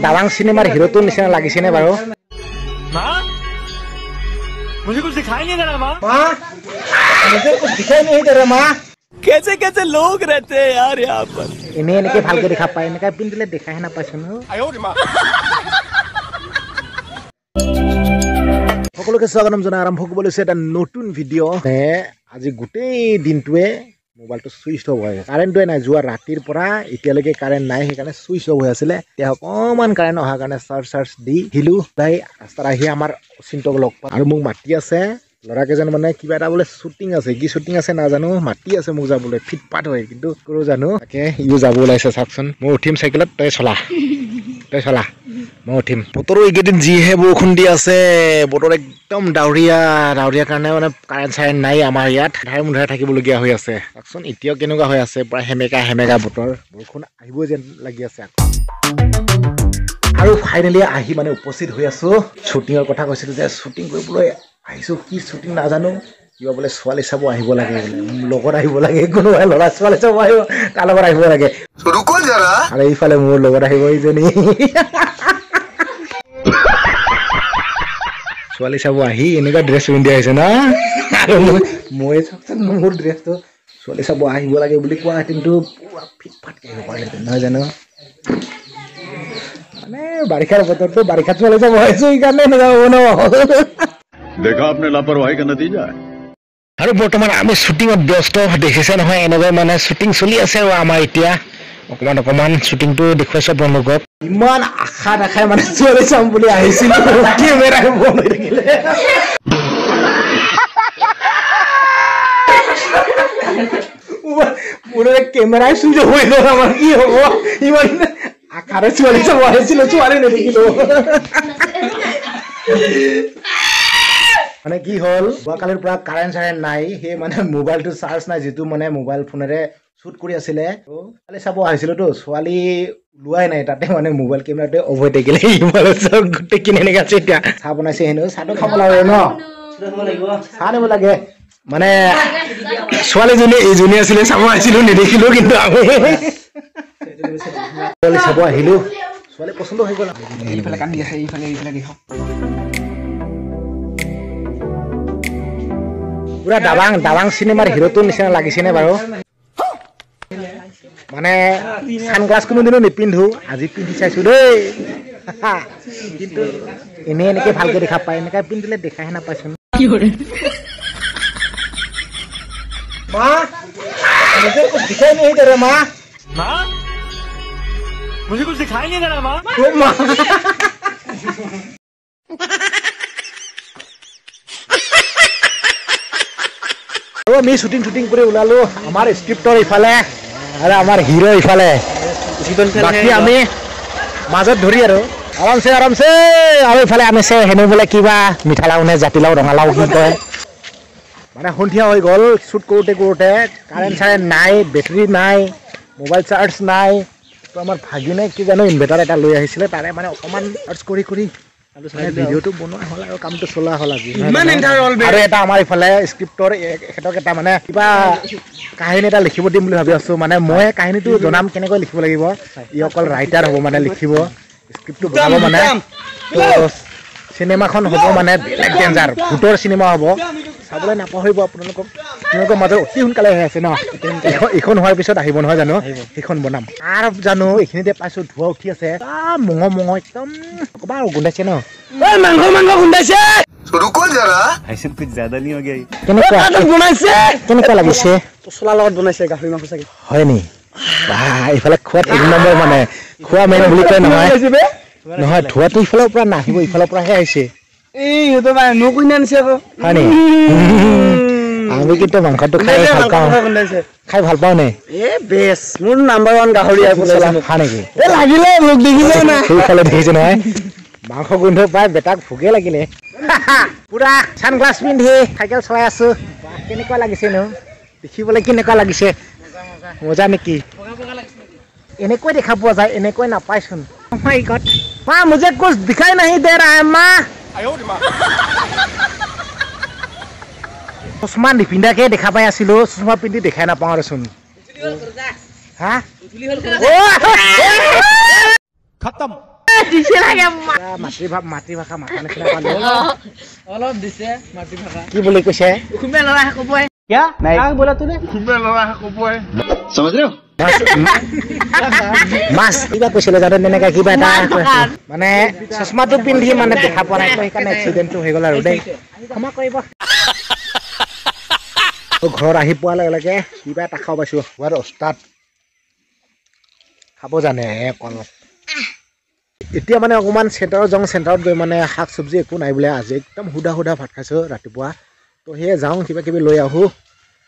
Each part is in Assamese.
দাৱাং চিনেমাৰ হিৰোটোৰ নিচিনা লাগিছেনে বাৰু? माँ मुझे कुछ दिखाई नहीं दे रहा माँ। मुझे कुछ दिखाई नहीं दे रहा माँ। कैसे कैसे लोग रहते हैं यार यहाँ पर। এনে এনেকে ভালকে দেখা পায়, এনেকা পিন্ধিলে দেখাহে নাপাইছো ন। সকলোকে স্বাগতম জনাই আৰম্ভ কৰিব লৈছে এটা নতুন ভিডিঅ'। আজি গোটেই দিনটোৱে মোবাইলটো ছুইচ অফ হৈ আছে, কাৰেণ্টটোৱে নাই। যোৱা ৰাতিৰ পৰা এতিয়ালৈকে কাৰেণ্ট নাই, সেইকাৰণে ছুইচ অফ হৈ আছিলে। এতিয়া অকণমান কাৰেণ্ট অহাৰ কাৰণে চাৰ্জ দি দিলোঁ। তাই ৰাস্তাত আহি আমাৰ অচিন্তক লগ পাওঁ আৰু মোক মাতি আছে। ল'ৰাকেইজন মানে কিবা এটা বোলে শ্বুটিং আছে, কি শ্বুটিং আছে নাজানো, মাতি আছে মোক যাবলৈ। ফিটপাত হয় কিন্তু কৰো জানো। তাকে ইও যাব ওলাইছে চাওকচোন। মই উঠিম চাইকেলত, তই চলা মই উঠিম। বতৰো এইকেইদিন যিহে বৰষুণ দি আছে, বতৰ একদম ডাৱৰীয়া কাৰণে মানে কাৰেণ্ট চাৰেণ্ট নাই আমাৰ ইয়াত। ধাৰে মুধাৰে থাকিবলগীয়া হৈ আছে। চাওকচোন এতিয়াও কেনেকুৱা হৈ আছে, প্ৰায় সেমেকা বতৰ। বৰষুণ আহিবই যেন লাগি আছে আকৌ। আৰু ফাইনেলি আহি মানে উপস্থিত হৈ আছো। শ্বুটিঙৰ কথা কৈছিলো যে শ্বুটিং কৰিবলৈ আহিছো, কি শ্বুটিং নাজানো। কিবা বোলে ছোৱালী চাব আহিব লাগে, বোলে লগত আহিব লাগে, কোনোবাই ল'ৰা ছোৱালী চাব আহিব, তাৰ লগত আহিব লাগে। আৰু এইফালে মোৰ লগত আহিব এইজনী ছোৱালী চাব আহি এনেকুৱা ড্ৰেছ পিন্ধি আহিছে না। আৰু মই চাওকচোন মোৰ ড্ৰেছটো ছোৱালী চাব আহিব লাগে বুলি কোৱা কিন্তু পুৰা ফিটফাটকৈ আহিব পাৰিলেহেঁতেন, নহয় জানো। মানে বাৰিষাৰ বতৰটো, বাৰিষাত ছোৱালী চাব আহিছো সেইকাৰণে এনেকুৱা হ'ব ন। देखा आपने लापरवाही का नतीजा है। আৰু বৰ্তমান আমি শ্বুটিঙত ব্যস্ত, দেখিছে নহয়। এনেকৈ মানে শ্বুটিং চলি আছে আৰু আমাৰ এতিয়া অকণমান শ্বুটিংটো দেখুৱাইছো আপোনালোকক। ইমান আশা দেখাই মানে ছোৱালী চাম বুলি আহিছিলো, কেমেৰা বন্ধ হৈ থাকিলে। মোৰ কেমেৰাই চুইচ অফ হৈ গ'ল, আমাৰ কি হ'ব। ইমান আশাৰে ছোৱালী চাব আহিছিলো, ছোৱালী নেদেখিলো। মানে কি হ'ল, যোৱাকালিৰ পৰা কাৰেণ্ট চাৰেণ্ট নাই, সেই মানে মোবাইলটো চাৰ্জ নাই, যিটো মানে মোবাইল ফোনেৰে শ্বুট কৰি আছিলে। ছোৱালী চাব আহিছিলোতো, ছোৱালী লোৱাই নাই, তাতে মানে মোবাইল কেমেৰাতে অফ হৈ থাকিলে। গোটেই কিনে এনেকে আছে। এতিয়া চাহ বনাইছে হেনো, চাহটো খাব লাগে ন, চাহ নিব লাগে। মানে ছোৱালীজনী এইজনী আছিলে, চাব আহিছিলো, নেদেখিলো কিন্তু আমি ছোৱালী চাব আহিলো। ছোৱালী পচন্দ হৈ গ'ল। এইফালে কান্দি আছে, এইফালে দেখক পুৰা দাৱাং চিনেমাৰ হিৰোটোৰ নিচিনা লাগিছেনে বাৰু? মানে ছানগ্লাছ কোনোদিনো নিপিন্ধো, আজি পিন্ধি চাইছো দেই। কিন্তু এনেকে ভালকে দেখা পায়, এনেকে পিন্ধিলে দেখাহে নাপাইছো। मुझे कुछ दिखाई नहीं दे रहा माँ। मुझे कुछ दिखाई नहीं दे रहा माँ। আমি শ্বুটিং কৰি ওলালো। আমাৰ স্ক্ৰিপ্টৰ ইফালে আৰু আমাৰ হিৰো ইফালে, বাকী আমি মাজত ধৰি আৰু আৰামছে আৰু ইফালে আনিছে হেনো বোলে কিবা মিঠালাও নে জাতিলাও ৰঙালাও কি কয়। মানে সন্ধিয়া হৈ গ'ল শ্বুট কৰোঁতে কাৰেণ্ট চাৰেণ্ট নাই, বেটাৰী নাই, মোবাইল চাৰ্জ নাই। তো আমাৰ ভাগিনে কি জানো ইনভাৰ্টাৰ এটা লৈ আহিছিলে, তাৰে মানে অকণমান চাৰ্জ কৰি ভিডিঅ'টো বনোৱা হ'ল আৰু কামটো চলোৱা হ'ল আজি। আৰু এটা আমাৰ ইফালে স্ক্ৰিপ্টৰ এখেতক এটা মানে কিবা কাহিনী এটা লিখিব দিম বুলি ভাবি আছোঁ। মানে মই কাহিনীটো জনাম কেনেকৈ লিখিব লাগিব, ই অকল ৰাইটাৰ হ'ব, মানে লিখিব, স্ক্ৰিপ্টটো বনাব। মানে চিনেমাখন হ'ব মানে বেলেগ ডেঞ্জাৰ, ভূতৰ চিনেমা হ'ব। চাবলৈ নাপাহৰিব আপোনালোকৰ মাজত অতি সোনকালে হৈ আছে ন। এইখন হোৱাৰ পিছত আহিব নহয় জানো, সেইখন বনাম। আৰু জানো এইখিনিতে পাইছো ধোঁৱা উঠি আছে, মঙহ একদম ক'ৰবাত গোন্ধাইছে ন, মাংস গোন্ধাইছে। কেনেকুৱা লাগিছে? পচলাৰ লগত বনাইছে, গাহৰি মাংস চাগে হয় নি? এইফালে খোৱাত এক নম্বৰ, মানে খোৱা মেইন বুলি কয় নহয়। ধোঁৱাটো ইফালৰ পৰা নাহিব, ইফালৰ পৰাহে আহিছে। আমি কিন্তু মাংসটো খাই ভাল পাওঁ নে? মোৰ নাম্বাৰ 1 গাহৰি নেকি? লাগিলে মোক সেইফালে দেখিছে নহয়, মাংস গোন্ধ পাই বেটাক ভোকে লাগিলে। পুৰা ছানগ্লাছ পিন্ধি চাইকেল চলাই আছো। কেনেকুৱা লাগিছে নো দেখিবলৈ? কেনেকুৱা লাগিছে? মজা নেকি? এনেকৈ দেখা পোৱা যায়, এনেকৈ নাপাইচোন। माँ मुझे कुछ दिखाई नहीं दे रहा है माँ। चश्मा निपिंधाके देखा पाई आसिलो, चश्मा पिंधि देखाई नापाওঁ আৰু চোন। खत्म মাতৃভাষা মাথা নিচিনা পালো অলপ দিছে মাতৃভাষা কি বুলি কৈছে খুমে লৰা কবই क्या क्या बोला तूने खुमे लड़ा है कबय समझ रहे हो মাছ কিবা কৈছিল জানো নেনেকা কিবা এটা মানে চশমাটো পিন্ধি মানে দেখা পোৱা নাই সেইকাৰণে এক্সিডেন্টটো হৈ গ'ল আৰু দেই ক্ষমা কৰিব ঘৰত আহি পোৱাৰ লগে লগে কিবা এটা খাব পাইছো হোৱাৰ ওস্তাদ খাব জানে কলত এতিয়া মানে অকণমান চেণ্টাৰত গৈ মানে শাক চব্জি একো নাই বোলে আজি একদম সুধা ভাত খাইছোঁ ৰাতিপুৱা তো সেয়ে যাওঁ কিবা কিবি লৈ আহোঁ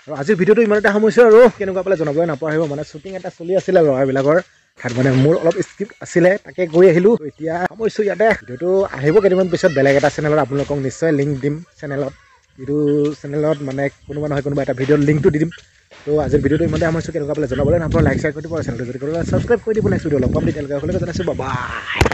আৰু আজিৰ ভিডিঅ'টো ইমানতে সামৰিছোঁ আৰু কেনেকুৱা পালে জনাবলৈ নাপাহৰিব মানে শ্বুটিং এটা চলি আছিলে ল'ৰাবিলাকৰ তাত মানে মোৰ অলপ স্ক্ৰিপ্ট আছিলে তাকে গৈ আহিলোঁ এতিয়া সামৰিছোঁ ইয়াতে ভিডিঅ'টো আহিব কেইদিনমান পিছত বেলেগ এটা চেনেলত আপোনালোকক নিশ্চয় লিংক দিম চেনেলত এইটো চেনেলত মানে কোনোবা নহয় কোনোবা এটা ভিডিঅ'ৰ লিংকটো দি দিম তো আজিৰ ভিডিঅ'টো ইমানতে সামৰিছোঁ কেনেকুৱা পালে জনাবলৈ নাপাহৰিব লাইক শ্বেয়াৰ কৰি দিব চেনেলটো যদি কৰিব ছাবস্ক্ৰাইব কৰি দিব নেক্সট ভিডিঅ' লগ পাম তেতিয়ালৈকে জনাইছোঁ বাই